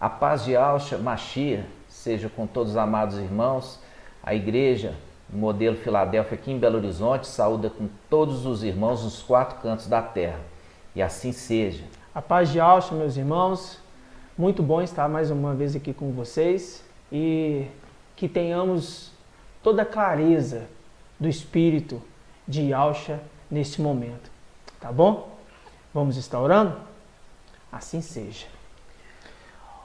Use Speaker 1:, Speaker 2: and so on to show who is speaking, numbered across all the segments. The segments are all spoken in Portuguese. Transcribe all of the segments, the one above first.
Speaker 1: A paz de Yahshua Mashiach seja com todos os amados irmãos. A igreja Modelo Filadélfia aqui em Belo Horizonte saúda com todos os irmãos nos 4 cantos da terra. E assim seja.
Speaker 2: A paz de Yahshua, meus irmãos. Muito bom estar mais uma vez aqui com vocês e que tenhamos toda a clareza do Espírito de Yahshua neste momento. Tá bom? Vamos estar orando? Assim seja.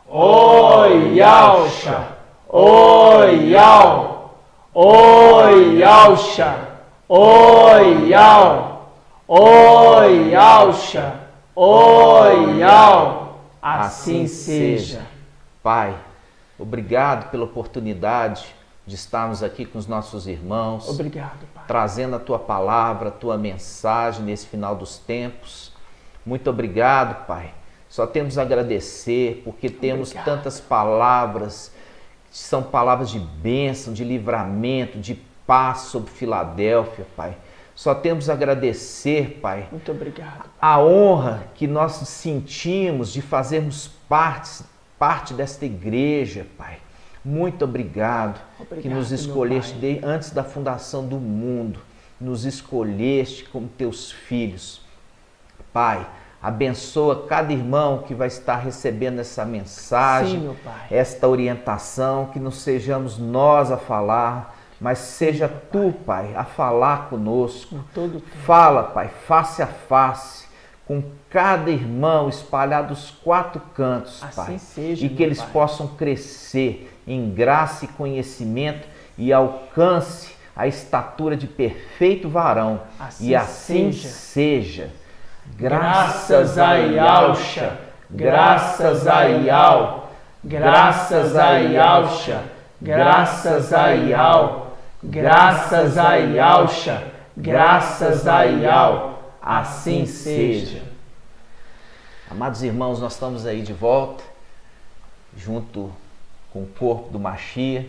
Speaker 2: Oi, Yahshua! Oi, Yahshua! Oi, Yahshua! Oi, Yahshua! Oi, Yahshua! Oi, Yahshua! Assim seja.
Speaker 1: Pai, obrigado pela oportunidade de estarmos aqui com os nossos irmãos.
Speaker 2: Obrigado, Pai.
Speaker 1: Trazendo a Tua palavra, a Tua mensagem nesse final dos tempos. Muito obrigado, Pai. Só temos a agradecer porque temos tantas palavras, que são palavras de bênção, de livramento, de paz sobre Filadélfia, Pai. Só temos a agradecer, Pai.
Speaker 2: Muito obrigado.
Speaker 1: A honra que nós sentimos de fazermos parte desta igreja, Pai. Muito obrigado, que nos escolheste antes da fundação do mundo. Nos escolheste como teus filhos. Pai, abençoa cada irmão que vai estar recebendo essa mensagem,
Speaker 2: sim, meu Pai,
Speaker 1: esta orientação, que não sejamos nós a falar, mas seja Tu, Pai, a falar conosco. Fala, Pai, face a face, com cada irmão espalhado dos 4 cantos,
Speaker 2: assim
Speaker 1: Pai.
Speaker 2: Seja,
Speaker 1: e que eles possam crescer em graça e conhecimento e alcance a estatura de perfeito varão.
Speaker 2: Assim
Speaker 1: e assim seja.
Speaker 2: Graças a Yahshua, graças a Yahweh, graças a Yahshua, graças a Yahweh, graças a Yahshua, graças a Yahweh, assim seja.
Speaker 1: Amados irmãos, nós estamos aí de volta, junto com o corpo do Mashiach.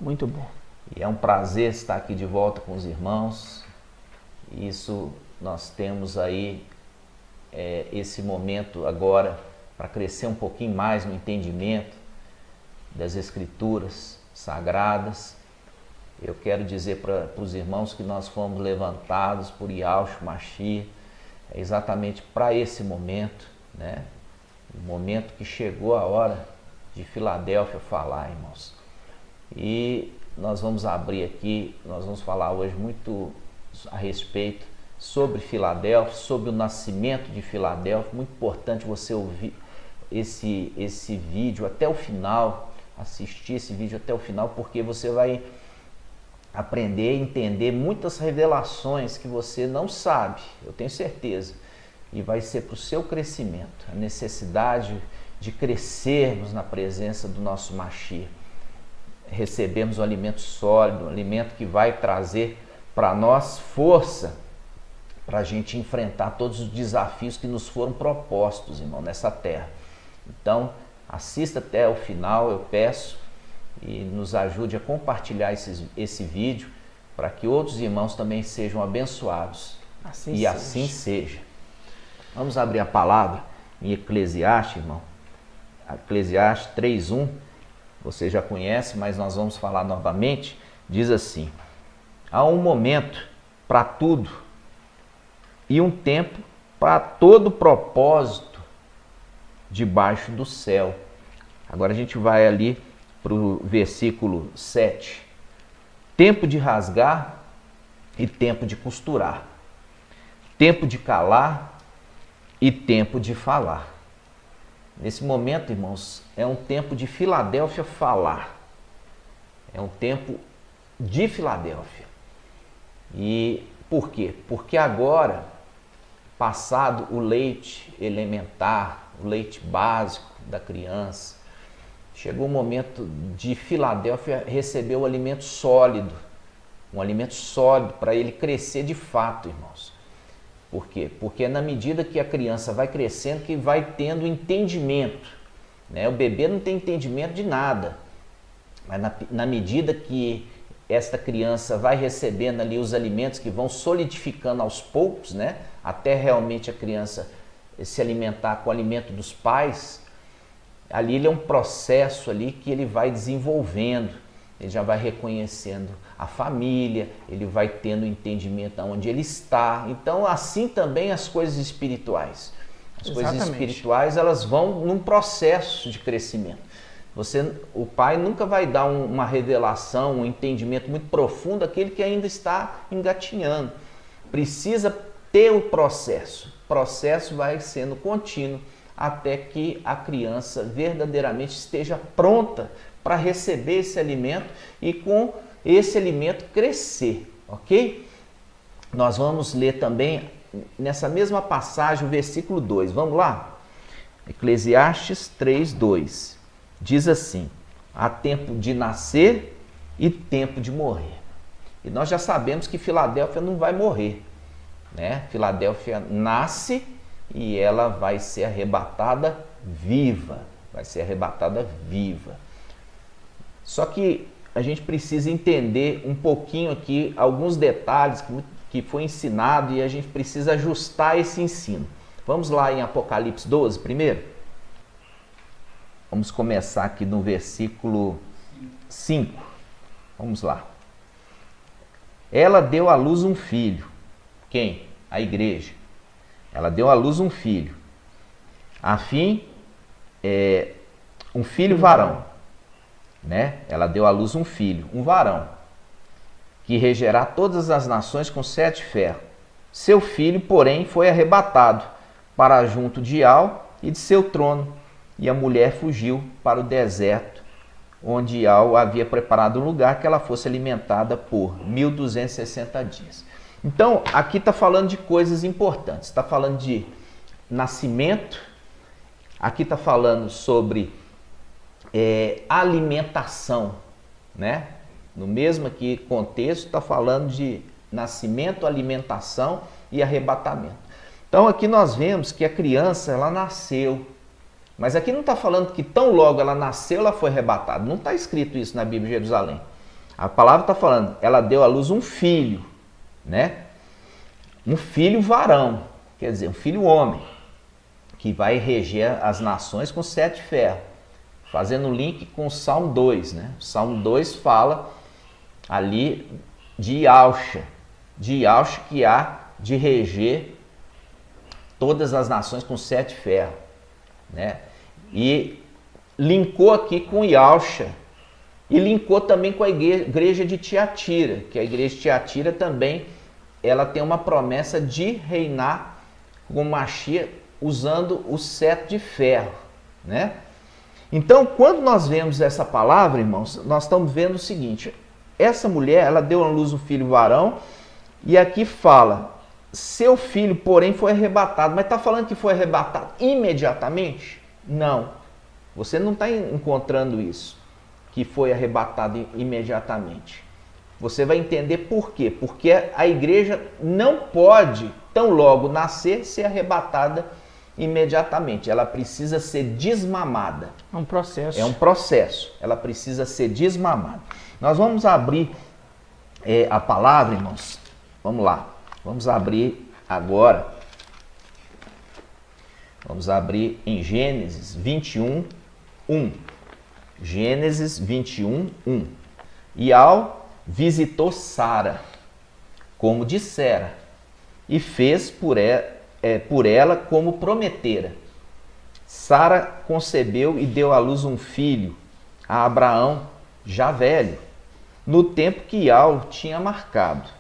Speaker 2: Muito bom.
Speaker 1: E é um prazer estar aqui de volta com os irmãos. Isso nós temos aí esse momento agora para crescer um pouquinho mais no entendimento das Escrituras Sagradas. Eu quero dizer para os irmãos que nós fomos levantados por Yahshua Mashiach exatamente para esse momento, né? O momento que chegou a hora de Filadélfia falar, irmãos. E nós vamos abrir aqui, nós vamos falar hoje muito a respeito sobre Filadélfia, sobre o nascimento de Filadélfia. Muito importante você ouvir esse vídeo até o final, assistir esse vídeo até o final, porque você vai aprender e entender muitas revelações que você não sabe, eu tenho certeza, e vai ser para o seu crescimento, a necessidade de crescermos na presença do nosso Mashiach, recebemos um alimento sólido, um alimento que vai trazer para nós força, para a gente enfrentar todos os desafios que nos foram propostos, irmão, nessa terra. Então, assista até o final, eu peço, e nos ajude a compartilhar esse vídeo, para que outros irmãos também sejam abençoados. Assim seja. Vamos abrir a palavra em Eclesiastes, irmão. Eclesiastes 3:1, você já conhece, mas nós vamos falar novamente. Diz assim: há um momento para tudo, e um tempo para todo propósito debaixo do céu. Agora a gente vai ali para o versículo 7. Tempo de rasgar e tempo de costurar. Tempo de calar e tempo de falar. Nesse momento, irmãos, é um tempo de Filadélfia falar. É um tempo de Filadélfia. E por quê? Porque agora, passado o leite elementar, o leite básico da criança, chegou o momento de Filadélfia receber o alimento sólido, um alimento sólido para ele crescer de fato, irmãos. Por quê? Porque é na medida que a criança vai crescendo que vai tendo entendimento, né? O bebê não tem entendimento de nada, mas na medida que esta criança vai recebendo ali os alimentos que vão solidificando aos poucos, né? Até realmente a criança se alimentar com o alimento dos pais, Ali ele é um processo ali que ele vai desenvolvendo, ele já vai reconhecendo a família, ele vai tendo entendimento aonde ele está. Então, assim também as coisas espirituais. As coisas espirituais, elas vão num processo de crescimento. O pai nunca vai dar uma revelação, um entendimento muito profundo àquele que ainda está engatinhando. Precisa ter o processo. O processo vai sendo contínuo até que a criança verdadeiramente esteja pronta para receber esse alimento e com esse alimento crescer, ok? Nós vamos ler também nessa mesma passagem o versículo 2. Vamos lá? Eclesiastes 3:2. Diz assim: há tempo de nascer e tempo de morrer. E nós já sabemos que Filadélfia não vai morrer, né? Filadélfia nasce e ela vai ser arrebatada viva. Vai ser arrebatada viva. Só que a gente precisa entender um pouquinho aqui alguns detalhes que foi ensinado e a gente precisa ajustar esse ensino. Vamos lá em Apocalipse 12 primeiro? Vamos começar aqui no versículo 5. Vamos lá. Ela deu à luz um filho. Quem? A igreja. Ela deu à luz um filho. A fim, um filho varão. Né? Ela deu à luz um filho, um varão, que regerá todas as nações com 7 ferros. Seu filho, porém, foi arrebatado para junto de Ial e de seu trono, e a mulher fugiu para o deserto, onde Ial havia preparado um lugar que ela fosse alimentada por 1260 dias. Então, aqui está falando de coisas importantes. Está falando de nascimento, aqui está falando sobre alimentação, né? No mesmo aqui contexto, está falando de nascimento, alimentação e arrebatamento. Então aqui nós vemos que a criança, ela nasceu, mas aqui não está falando que tão logo ela nasceu, ela foi arrebatada. Não está escrito isso na Bíblia de Jerusalém. A palavra está falando, ela deu à luz um filho, né? Um filho varão, quer dizer, um filho homem, que vai reger as nações com 7 ferros. Fazendo link com o Salmo 2, né? O Salmo 2 fala ali de Yahshua que há de reger todas as nações com 7 ferros, né? E linkou aqui com Yahshua e linkou também com a igreja de Tiatira, que a igreja de Tiatira também ela tem uma promessa de reinar com Mashiach usando o cetro de ferro, né? Então, quando nós vemos essa palavra, irmãos, nós estamos vendo o seguinte: essa mulher, ela deu à luz um filho varão, e aqui fala, seu filho, porém, foi arrebatado. Mas está falando que foi arrebatado imediatamente? Não. Você não está encontrando isso, que foi arrebatado imediatamente. Você vai entender por quê. Porque a igreja não pode, tão logo nascer, ser arrebatada imediatamente. Ela precisa ser desmamada.
Speaker 2: É um processo.
Speaker 1: É um processo. Ela precisa ser desmamada. Nós vamos abrir a palavra, irmãos. Vamos lá. Vamos abrir agora. Vamos abrir em Gênesis 21, 1. Gênesis 21, 1. Ial visitou Sara, como dissera, e fez por ela como prometera. Sara concebeu e deu à luz um filho a Abraão, já velho, no tempo que Ial tinha marcado.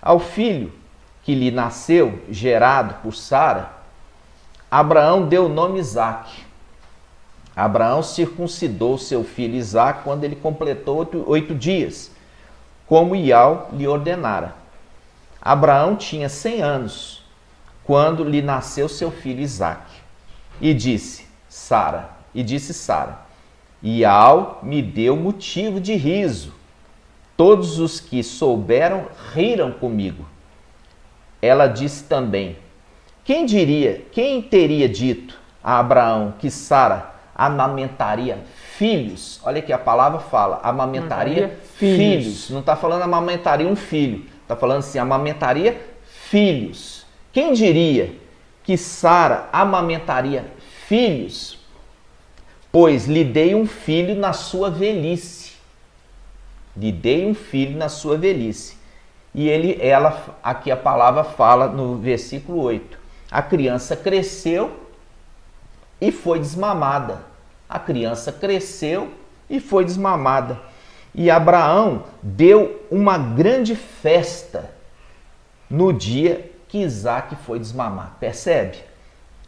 Speaker 1: Ao filho que lhe nasceu, gerado por Sara, Abraão deu o nome Isaque. Abraão circuncidou seu filho Isaque quando ele completou 8 dias, como Ial lhe ordenara. Abraão tinha 100 anos quando lhe nasceu seu filho Isaque. E disse Sara, Ial me deu motivo de riso. Todos os que souberam riram comigo. Ela disse também, quem teria dito a Abraão que Sara amamentaria filhos? Olha que a palavra fala, amamentaria filhos. Não está falando amamentaria um filho, está falando assim, amamentaria filhos. Quem diria que Sara amamentaria filhos? pois lhe dei um filho na sua velhice. Lhe dei um filho na sua velhice. E aqui a palavra fala no versículo 8. A criança cresceu e foi desmamada. A criança cresceu e foi desmamada. E Abraão deu uma grande festa no dia que Isaque foi desmamado. Percebe?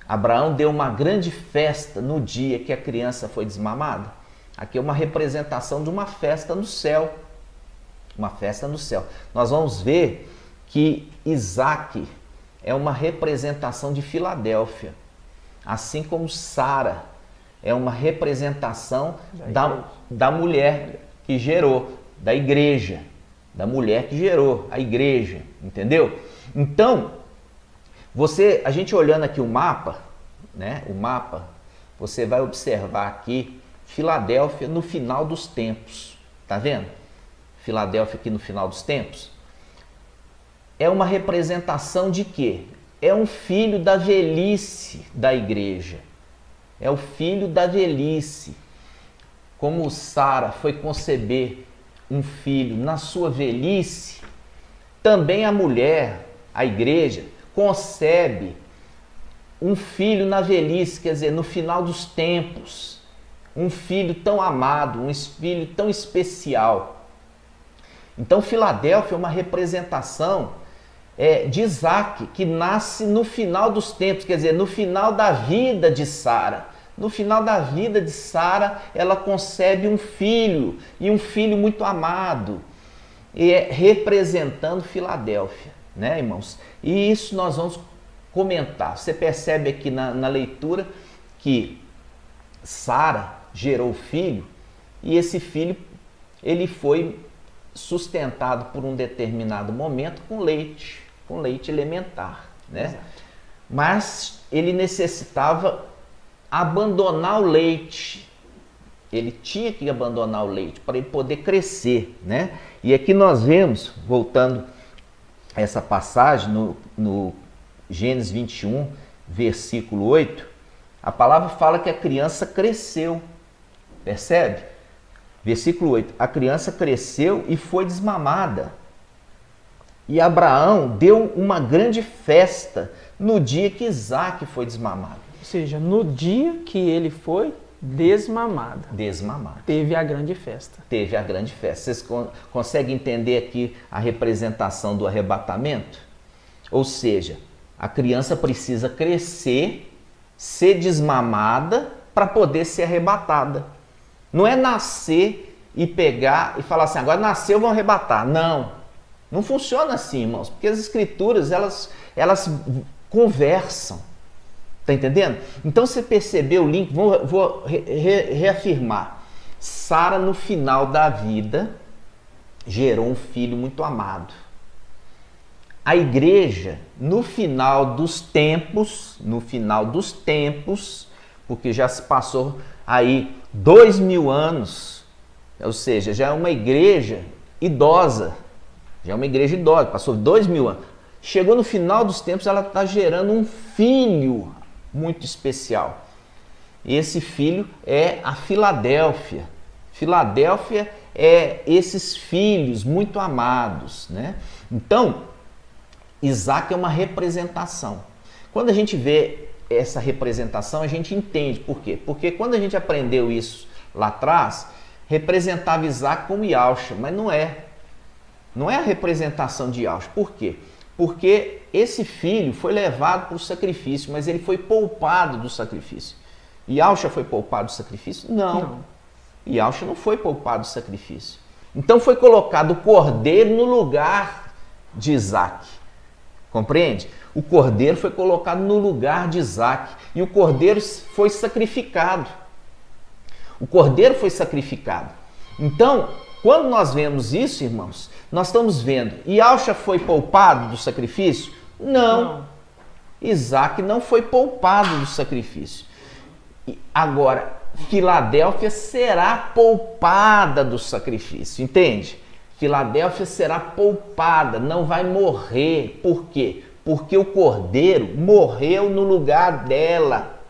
Speaker 1: Abraão deu uma grande festa no dia que a criança foi desmamada. Aqui é uma representação de uma festa no céu. Uma festa no céu. Nós vamos ver que Isaque é uma representação de Filadélfia. Assim como Sara é uma representação da mulher que gerou, da igreja. Da mulher que gerou, a igreja. Entendeu? Então, a gente olhando aqui o mapa, né? O mapa, você vai observar aqui Filadélfia no final dos tempos. Tá vendo? Filadélfia aqui no final dos tempos. É uma representação de quê? É um filho da velhice da igreja. É o filho da velhice. Como Sara foi conceber um filho na sua velhice, também a mulher, a igreja, concebe um filho na velhice, quer dizer, no final dos tempos. Um filho tão amado, um filho tão especial. Então, Filadélfia é uma representação de Isaque, que nasce no final dos tempos, quer dizer, no final da vida de Sara. No final da vida de Sara, ela concebe um filho, e um filho muito amado, representando Filadélfia, né, irmãos? E isso nós vamos comentar. Você percebe aqui na leitura que Sara gerou filho, e esse filho ele foi sustentado por um determinado momento com leite elementar, né? Exato. Mas ele necessitava abandonar o leite. Ele tinha que abandonar o leite para ele poder crescer, né? E aqui nós vemos, voltando a essa passagem no Gênesis 21, versículo 8, a palavra fala que a criança cresceu. Percebe? Versículo 8. A criança cresceu e foi desmamada. E Abraão deu uma grande festa no dia que Isaque foi desmamado.
Speaker 2: Ou seja, no dia que ele foi desmamado.
Speaker 1: Desmamado.
Speaker 2: Teve a grande festa.
Speaker 1: Teve a grande festa. Vocês conseguem entender aqui a representação do arrebatamento? Ou seja, a criança precisa crescer, ser desmamada para poder ser arrebatada. Não é nascer e pegar e falar assim, agora nasceu, vão arrebatar. Não. Não funciona assim, irmãos, porque as escrituras, elas conversam. Tá entendendo? Então você percebeu o link, vou reafirmar. Sara, no final da vida, gerou um filho muito amado. A igreja, no final dos tempos, porque já se passou aí 2000 anos, ou seja, já é uma igreja idosa, passou 2000 anos. Chegou no final dos tempos, ela está gerando um filho muito especial. E esse filho é a Filadélfia. Filadélfia é esses filhos muito amados, né? Então, Isaque é uma representação. Quando a gente vê essa representação, a gente entende por quê. Porque quando a gente aprendeu isso lá atrás, representava Isaque como Yahshua, mas não é. Não é a representação de Yahshua. Por quê? Porque esse filho foi levado para o sacrifício, mas ele foi poupado do sacrifício. Yahshua foi poupado do sacrifício? Não. Yahshua não foi poupado do sacrifício. Então foi colocado o cordeiro no lugar de Isaque. Compreende? O cordeiro foi colocado no lugar de Isaque. E o cordeiro foi sacrificado. O cordeiro foi sacrificado. Então, quando nós vemos isso, irmãos, nós estamos vendo, Yahshua foi poupado do sacrifício? Não. Isaque não foi poupado do sacrifício. Agora, Filadélfia será poupada do sacrifício, entende? Filadélfia será poupada, não vai morrer. Por quê? Porque o cordeiro morreu no lugar dela.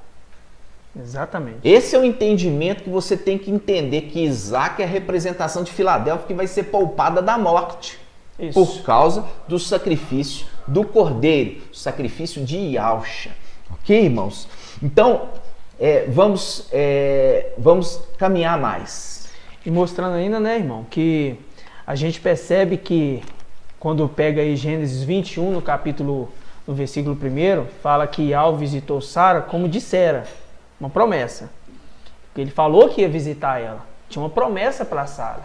Speaker 2: Exatamente.
Speaker 1: Esse é o entendimento que você tem que entender, que Isaac é a representação de Filadélfia que vai ser poupada da morte.
Speaker 2: Isso.
Speaker 1: Por causa do sacrifício do cordeiro, o sacrifício de Yahshua. Ok, irmãos? Então, vamos caminhar mais.
Speaker 2: E mostrando ainda, né, irmão, que a gente percebe que quando pega aí Gênesis 21, no versículo 1, fala que Yahweh visitou Sara como dissera, uma promessa. Ele falou que ia visitar ela, tinha uma promessa para Sara,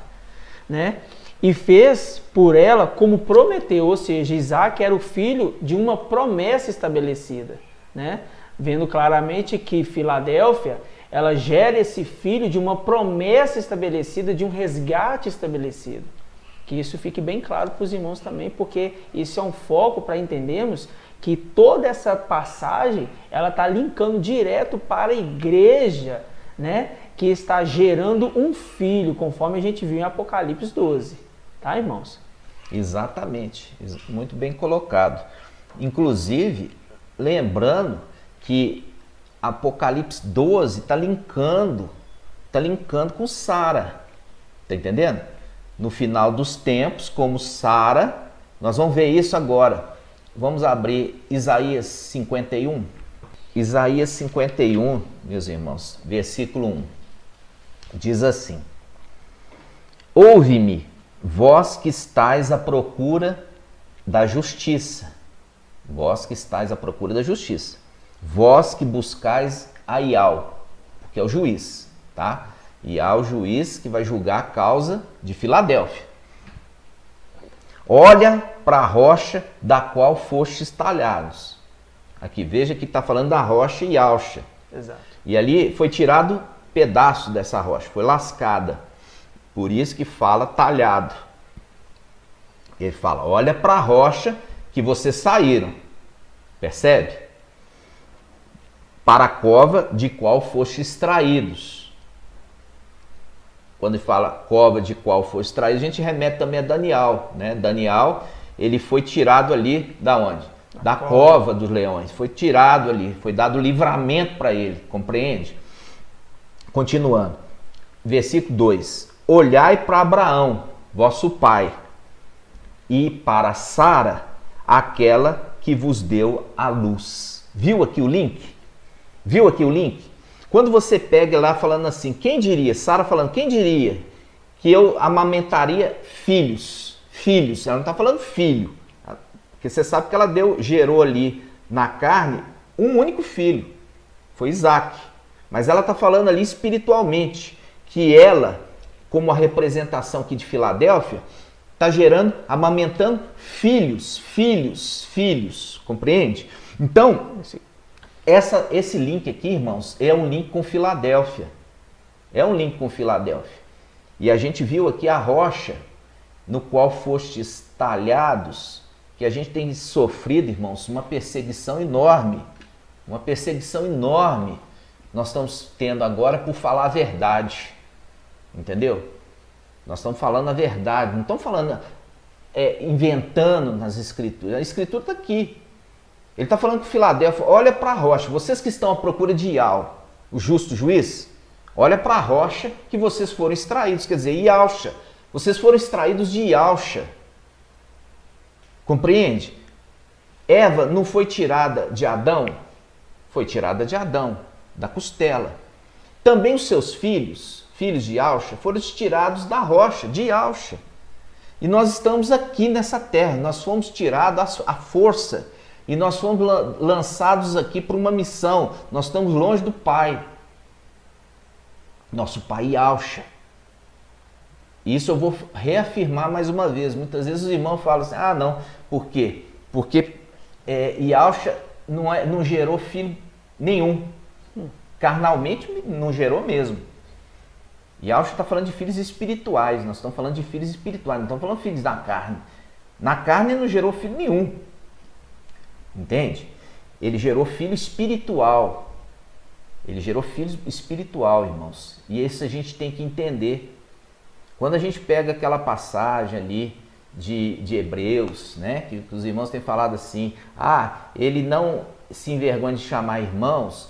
Speaker 2: né? E fez por ela como prometeu, ou seja, Isaac era o filho de uma promessa estabelecida, né? Vendo claramente que Filadélfia, ela gera esse filho de uma promessa estabelecida, de um resgate estabelecido. Que isso fique bem claro para os irmãos também, porque isso é um foco para entendermos que toda essa passagem, ela está linkando direto para a igreja, né? Que está gerando um filho, conforme a gente viu em Apocalipse 12. Tá, irmãos?
Speaker 1: Exatamente, muito bem colocado. Inclusive, lembrando que Apocalipse 12 está linkando com Sara. Tá entendendo? No final dos tempos, como Sara, nós vamos ver isso agora. Vamos abrir Isaías 51. Isaías 51, meus irmãos, versículo 1. Diz assim: Ouve-me, vós que estáis à procura da justiça. Vós que estáis à procura da justiça. Vós que buscais a Iau, porque é o juiz, tá? Iau é o juiz que vai julgar a causa de Filadélfia. Olha para a rocha da qual fostes talhados. Aqui, veja que está falando da rocha Yahshua.
Speaker 2: Exato.
Speaker 1: E ali foi tirado pedaço dessa rocha, foi lascada. Por isso que fala talhado. Ele fala, olha para a rocha que vocês saíram. Percebe? Para a cova de qual fostes extraídos. Quando ele fala cova de qual foi extraído, a gente remete também a Daniel, né? Daniel, ele foi tirado ali da onde? Da cova dos leões. Foi tirado ali, foi dado livramento para ele, compreende? Continuando. Versículo 2. Olhai para Abraão, vosso pai, e para Sara, aquela que vos deu a luz. Viu aqui o link? Viu aqui o link? Quando você pega lá falando assim, quem diria, Sara falando, quem diria que eu amamentaria filhos? Filhos, ela não está falando filho, porque você sabe que ela gerou ali na carne um único filho, foi Isaac. Mas ela está falando ali espiritualmente, que ela, como a representação aqui de Filadélfia, está amamentando filhos, compreende? Então, esse link aqui, irmãos, é um link com Filadélfia. É um link com Filadélfia. E a gente viu aqui a rocha no qual fostes talhados, que a gente tem sofrido, irmãos, uma perseguição enorme. Uma perseguição enorme nós estamos tendo agora por falar a verdade. Entendeu? Nós estamos falando a verdade, não estamos falando inventando nas escrituras. A escritura está aqui. Ele está falando com Filadélfia, olha para a rocha, vocês que estão à procura de Iau, o justo juiz, olha para a rocha que vocês foram extraídos, quer dizer, Yahshua, vocês foram extraídos de Yahshua. Compreende? Eva não foi tirada de Adão? Foi tirada de Adão, da costela. Também os seus filhos de Yahshua, foram tirados da rocha, de Yahshua. E nós estamos aqui nessa terra, nós fomos tirados à força. E nós fomos lançados aqui para uma missão. Nós estamos longe do Pai. Nosso Pai Yahshua. Isso eu vou reafirmar mais uma vez. Muitas vezes os irmãos falam assim, ah não, por quê? Porque Yahshua não gerou filho nenhum. Carnalmente não gerou mesmo. Yahshua está falando de filhos espirituais. Nós estamos falando de filhos espirituais. Não estamos falando de filhos da carne. Na carne não gerou filho nenhum. Entende? Ele gerou filho espiritual. Ele gerou filho espiritual, irmãos. E isso a gente tem que entender. Quando a gente pega aquela passagem ali de Hebreus, né? Que os irmãos têm falado assim, ele não se envergonha de chamar irmãos,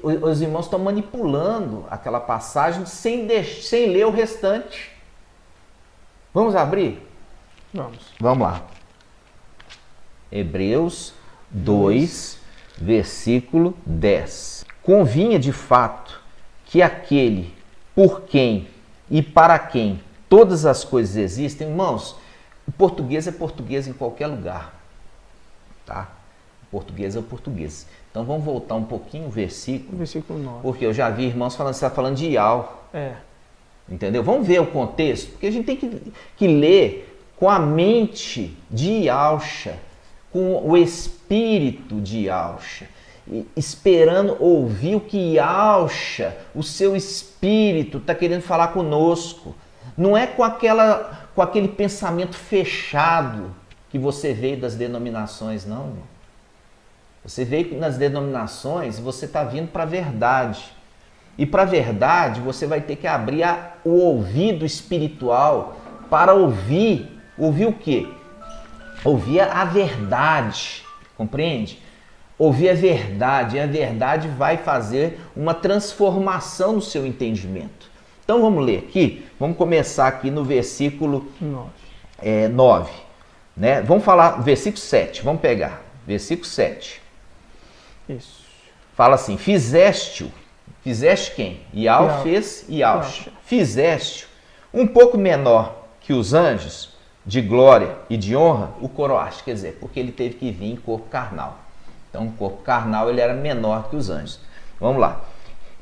Speaker 1: Os irmãos estão manipulando aquela passagem sem ler o restante. Vamos abrir? Vamos lá. Hebreus 2, versículo 10. Convinha de fato que aquele por quem e para quem todas as coisas existem, irmãos, o português é português em qualquer lugar, tá? O português é o português. Então vamos voltar um pouquinho o versículo.
Speaker 2: Versículo 9.
Speaker 1: Porque eu já vi irmãos falando, você está falando de Ial. Entendeu? Vamos ver o contexto, porque a gente tem que ler com a mente de Ialcha, com o espírito de Ialcha, esperando ouvir o que Ialcha, o seu espírito, está querendo falar conosco. Não é com aquele pensamento fechado que você veio das denominações, não, irmão. Você veio nas denominações e você está vindo para a verdade. E para a verdade, você vai ter que abrir o ouvido espiritual para ouvir. Ouvir o quê? Ouvir a verdade. Compreende? Ouvir a verdade. E a verdade vai fazer uma transformação no seu entendimento. Então vamos ler aqui. Vamos começar aqui no versículo 9. Né? Vamos falar, versículo 7. Vamos pegar. Versículo 7.
Speaker 2: Isso.
Speaker 1: Fala assim, fizeste quem? Ial fez Ialcha. Fizeste um pouco menor que os anjos, de glória e de honra, o coroaste. Quer dizer, porque ele teve que vir em corpo carnal. Então, o corpo carnal ele era menor que os anjos. Vamos lá.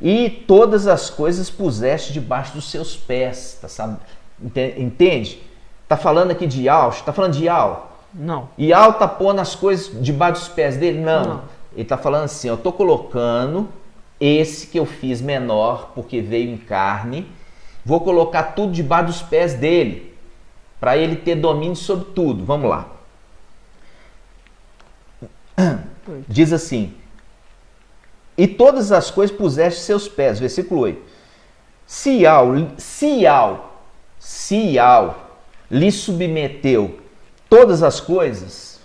Speaker 1: E todas as coisas puseste debaixo dos seus pés. Tá, entende? Está falando aqui de Ialcha? Está falando de Ial?
Speaker 2: Não.
Speaker 1: Ial está pondo as coisas debaixo dos pés dele? Não. Ele está falando assim, eu estou colocando esse que eu fiz menor, porque veio em carne, vou colocar tudo debaixo dos pés dele, para ele ter domínio sobre tudo. Vamos lá. Diz assim, e todas as coisas puseste seus pés, versículo 8. Se Ial lhe submeteu todas as coisas,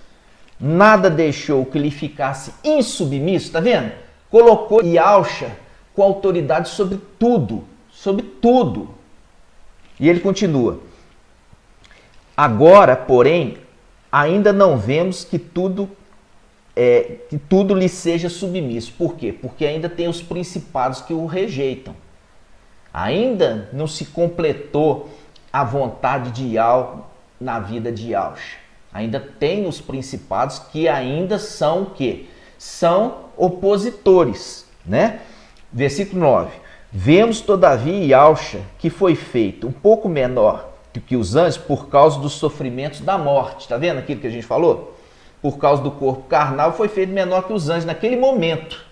Speaker 1: nada deixou que lhe ficasse insubmisso, tá vendo? Colocou Ialcha com autoridade sobre tudo, sobre tudo. E ele continua. Agora, porém, ainda não vemos que tudo lhe seja submisso. Por quê? Porque ainda tem os principados que o rejeitam. Ainda não se completou a vontade de Ial na vida de Ialcha. Ainda tem os principados que ainda são o quê? São opositores, né? Versículo 9. Vemos, todavia, Ialcha, que foi feito um pouco menor do que os anjos por causa dos sofrimentos da morte. Está vendo aquilo que a gente falou? Por causa do corpo carnal, foi feito menor que os anjos naquele momento.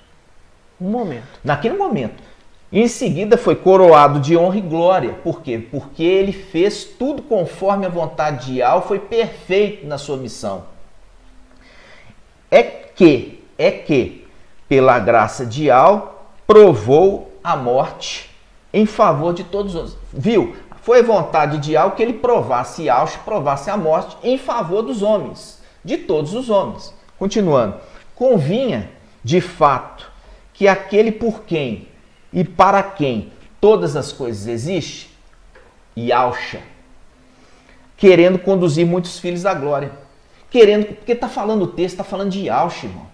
Speaker 1: Naquele momento. Em seguida foi coroado de honra e glória. Por quê? Porque ele fez tudo conforme a vontade de Ial, foi perfeito na sua missão. É que, pela graça de Ial, provou a morte em favor de todos os homens. Viu? Foi a vontade de Ial que ele provasse Ial, provasse a morte em favor dos homens, de todos os homens. Continuando. Convinha, de fato, que aquele por quem e para quem todas as coisas existem, Ialcha, querendo conduzir muitos filhos à glória. Porque está falando o texto, está falando de Ialcha, irmão.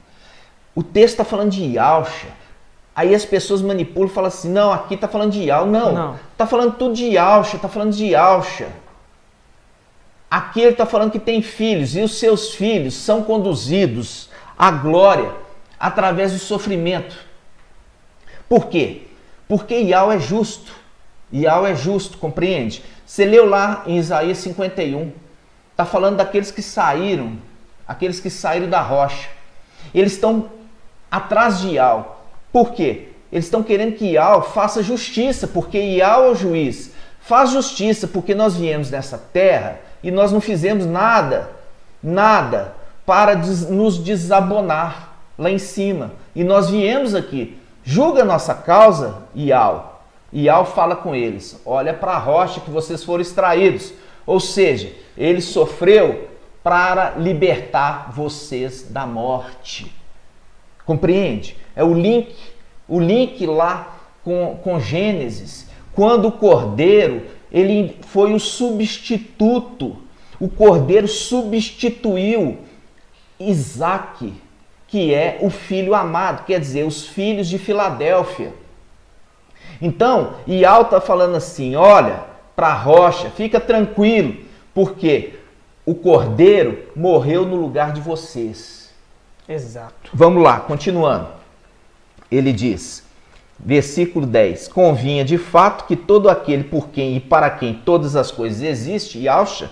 Speaker 1: O texto está falando de Ialcha. Aí as pessoas manipulam e falam assim, não, aqui está falando de Ial. Não, está falando tudo de Ialcha, está falando de Ialcha. Aqui ele está falando que tem filhos, e os seus filhos são conduzidos à glória através do sofrimento. Por quê? Porque Ial é justo. Ial é justo, compreende? Você leu lá em Isaías 51. Está falando daqueles que saíram da rocha. Eles estão atrás de Ial. Por quê? Eles estão querendo que Ial faça justiça, porque Ial é o juiz. Faz justiça, porque nós viemos nessa terra e nós não fizemos nada para nos desabonar lá em cima. E nós viemos aqui. Julga a nossa causa, Ial. Ial fala com eles, olha para a rocha que vocês foram extraídos. Ou seja, ele sofreu para libertar vocês da morte. Compreende? É o link O link lá com Gênesis, quando o cordeiro, ele foi o substituto. O cordeiro substituiu Isaac, que é o filho amado, quer dizer, os filhos de Filadélfia. Então, Ial está falando assim, olha, para a rocha, fica tranquilo, porque o cordeiro morreu no lugar de vocês.
Speaker 2: Exato.
Speaker 1: Vamos lá, continuando. Ele diz, versículo 10, convinha de fato que todo aquele por quem e para quem todas as coisas existem, Yahshua,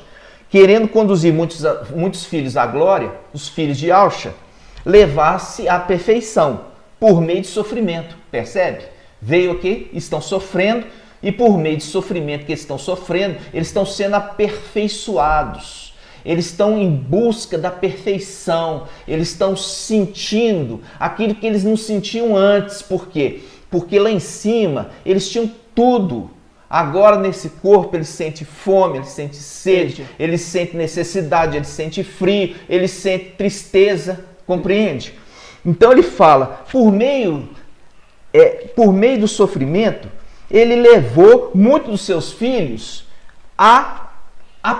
Speaker 1: querendo conduzir muitos filhos à glória, os filhos de Yahshua, levasse à perfeição por meio de sofrimento. Percebe? Veio aqui, estão sofrendo, e por meio de sofrimento que eles estão sofrendo, eles estão sendo aperfeiçoados. Eles estão em busca da perfeição. Eles estão sentindo aquilo que eles não sentiam antes. Por quê? Porque lá em cima eles tinham tudo. Agora nesse corpo eles sentem fome, eles sentem sede, eles sentem necessidade, eles sentem frio, eles sentem tristeza. Compreende? Então ele fala, por meio do sofrimento, ele levou muitos dos seus filhos à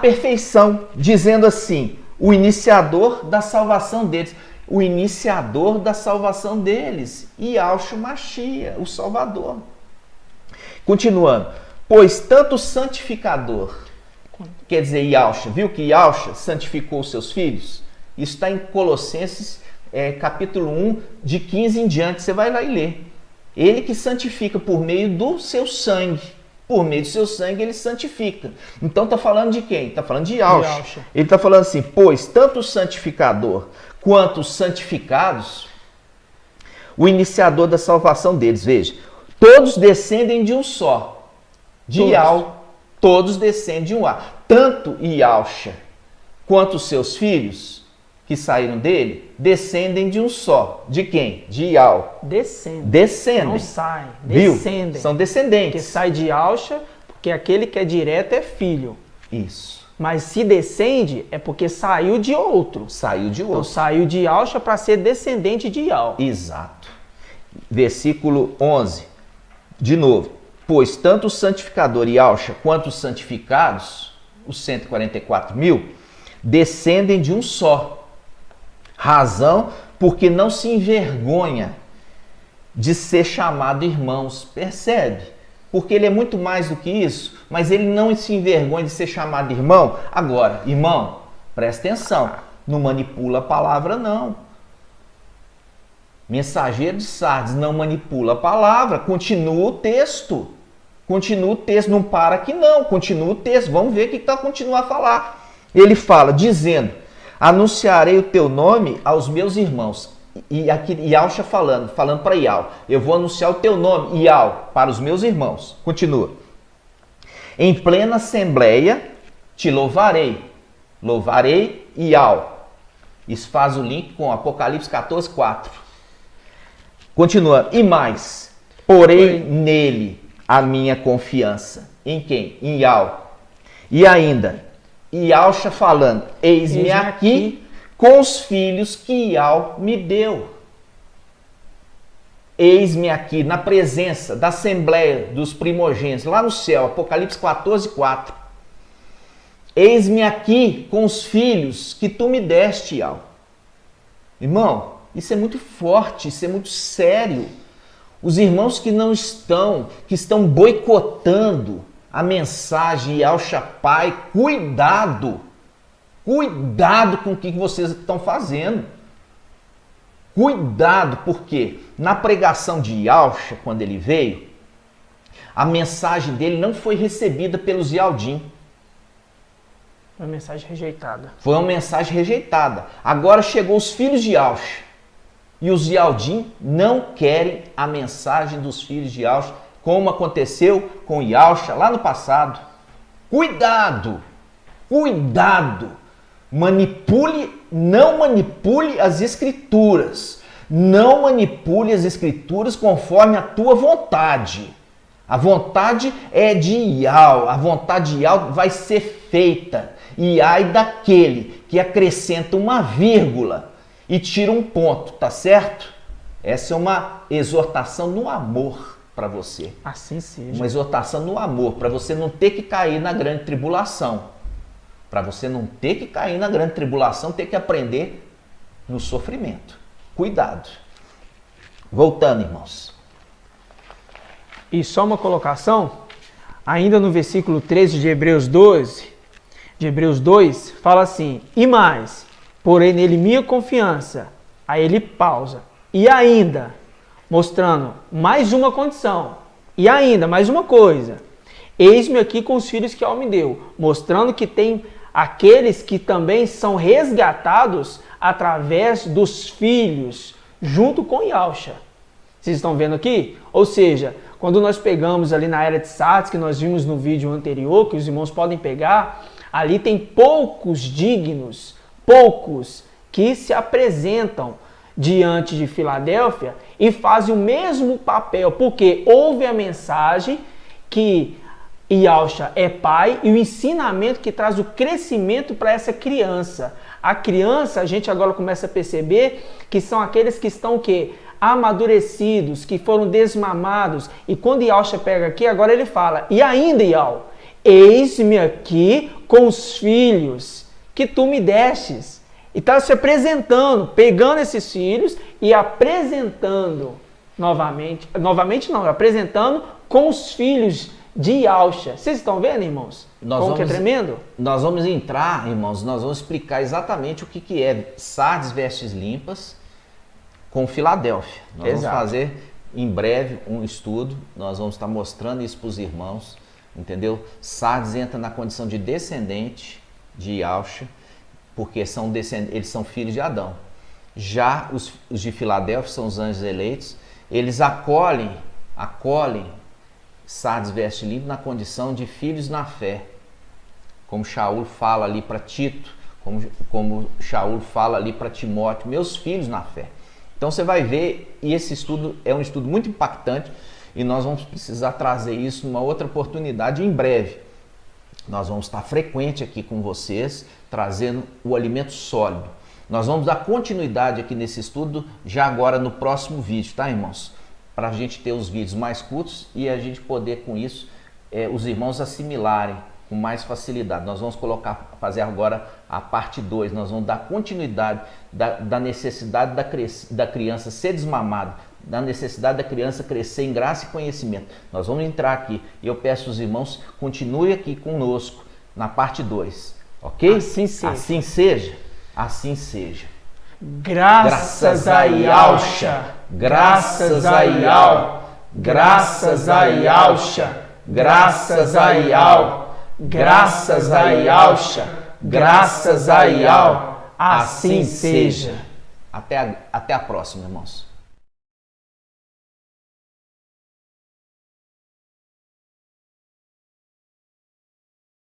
Speaker 1: perfeição, dizendo assim, o iniciador da salvação deles. O iniciador da salvação deles, Yahshua Mashiach, o Salvador. Continuando, pois tanto o santificador, quer dizer, Yahshua, viu que Yahshua santificou os seus filhos? Isso está em Colossenses, capítulo 1, de 15 em diante, você vai lá e lê. Ele que santifica por meio do seu sangue. Por meio do seu sangue ele santifica. Então está falando de quem? Está falando de Yahshua. Ele está falando assim, pois tanto o santificador quanto os santificados, o iniciador da salvação deles, veja, todos descendem de um só. De Yahweh, todos descendem de um A. Tanto Yahshua quanto os seus filhos que saíram dele, descendem de um só. De quem? De Yahweh. Descendem.
Speaker 2: Não saem,
Speaker 1: descendem. Viu? São descendentes.
Speaker 2: Que sai de Yahshua, porque aquele que é direto é filho.
Speaker 1: Isso.
Speaker 2: Mas se descende, é porque saiu de outro.
Speaker 1: Saiu de outro.
Speaker 2: Então saiu de Yahshua para ser descendente de Yahweh.
Speaker 1: Exato. Versículo 11. De novo. Pois tanto o santificador Yahshua quanto os santificados, os 144 mil, descendem de um só. Razão porque não se envergonha de ser chamado irmãos. Percebe? Porque ele é muito mais do que isso, mas ele não se envergonha de ser chamado irmão. Agora, irmão, presta atenção, não manipula a palavra não. Mensageiro de Sardes não manipula a palavra, continua o texto. Continua o texto, não para aqui não, continua o texto. Vamos ver o que está continuando a falar. Ele fala, dizendo, anunciarei o teu nome aos meus irmãos. E aqui Yahshua falando para Yahweh, eu vou anunciar o teu nome, Yahweh, para os meus irmãos. Continua. Em plena assembleia te louvarei. Louvarei Yahweh. Isso faz o link com Apocalipse 14, 4. Continua. E mais, porei nele a minha confiança. Em quem? Em Yahweh. E ainda, Yahshua falando, eis-me aqui com os filhos que Yahweh me deu. Eis-me aqui na presença da assembleia dos primogênitos, lá no céu, Apocalipse 14, 4. Eis-me aqui com os filhos que tu me deste, Yahweh. Irmão, isso é muito forte, isso é muito sério. Os irmãos que não estão, que estão boicotando a mensagem Yahshua Pai, cuidado com o que vocês estão fazendo. Cuidado, porque na pregação de Yahshua, quando ele veio, a mensagem dele não foi recebida pelos Yaldim.
Speaker 2: Foi uma mensagem rejeitada.
Speaker 1: Foi uma mensagem rejeitada. Agora chegou os filhos de Yahshua. E os Yaldim não querem a mensagem dos filhos de Yahshua, como aconteceu com Yahshua lá no passado. Cuidado! Não manipule as escrituras. Não manipule as escrituras conforme a tua vontade. A vontade é de Yahweh. A vontade de Yahweh vai ser feita. E ai daquele que acrescenta uma vírgula e tira um ponto, tá certo? Essa é uma exortação no amor para você.
Speaker 2: Assim seja.
Speaker 1: Uma exortação no amor, para você não ter que cair na grande tribulação. Para você não ter que cair na grande tribulação, ter que aprender no sofrimento. Cuidado. Voltando, irmãos.
Speaker 2: E só uma colocação, ainda no versículo 13 de Hebreus 2, fala assim: e mais, porém nele minha confiança. Aí ele pausa. E ainda, mostrando mais uma condição. E ainda, mais uma coisa. Eis-me aqui com os filhos que o me deu. Mostrando que tem aqueles que também são resgatados através dos filhos, junto com Yahusha. Vocês estão vendo aqui? Ou seja, quando nós pegamos ali na era de Sardes, que nós vimos no vídeo anterior, que os irmãos podem pegar, ali tem poucos dignos, poucos que se apresentam diante de Filadélfia e fazem o mesmo papel, porque houve a mensagem que Yahusha é pai e o ensinamento que traz o crescimento para essa criança. A criança, a gente agora começa a perceber que são aqueles que estão o quê? Amadurecidos, que foram desmamados. E quando Yahusha pega aqui, agora ele fala: e ainda, Yahweh, eis-me aqui com os filhos que tu me destes. E está se apresentando, pegando esses filhos e apresentando apresentando com os filhos de Yahusha. Vocês estão vendo, irmãos? Como que é tremendo?
Speaker 1: Nós vamos entrar, irmãos, nós vamos explicar exatamente o que é Sardes vestes limpas com Filadélfia. Nós vamos fazer em breve um estudo, nós vamos estar mostrando isso para os irmãos, entendeu? Sardes entra na condição de descendente de Yahusha, porque eles são filhos de Adão. Já os de Filadélfia são os anjos eleitos, eles acolhem Sardes veste limpo na condição de filhos na fé, como Shaul fala ali para Tito, como Shaul fala ali para Timóteo, meus filhos na fé. Então você vai ver, e esse estudo é um estudo muito impactante, e nós vamos precisar trazer isso numa outra oportunidade em breve. Nós vamos estar frequente aqui com vocês, trazendo o alimento sólido. Nós vamos dar continuidade aqui nesse estudo, já agora no próximo vídeo, tá, irmãos? Para a gente ter os vídeos mais curtos e a gente poder, com isso, os irmãos assimilarem com mais facilidade. Nós vamos fazer agora a parte 2, nós vamos dar continuidade da necessidade da criança ser desmamada, da necessidade da criança crescer em graça e conhecimento. Nós vamos entrar aqui e eu peço aos irmãos, continue aqui conosco na parte 2, ok?
Speaker 2: Assim seja.
Speaker 1: Assim seja. Assim seja.
Speaker 2: Graças a Yahusha, graças a Yahweh, graças a Yahusha, graças a Yahweh, graças a Yahusha, graças a Yahweh, assim seja.
Speaker 1: Até a próxima, irmãos.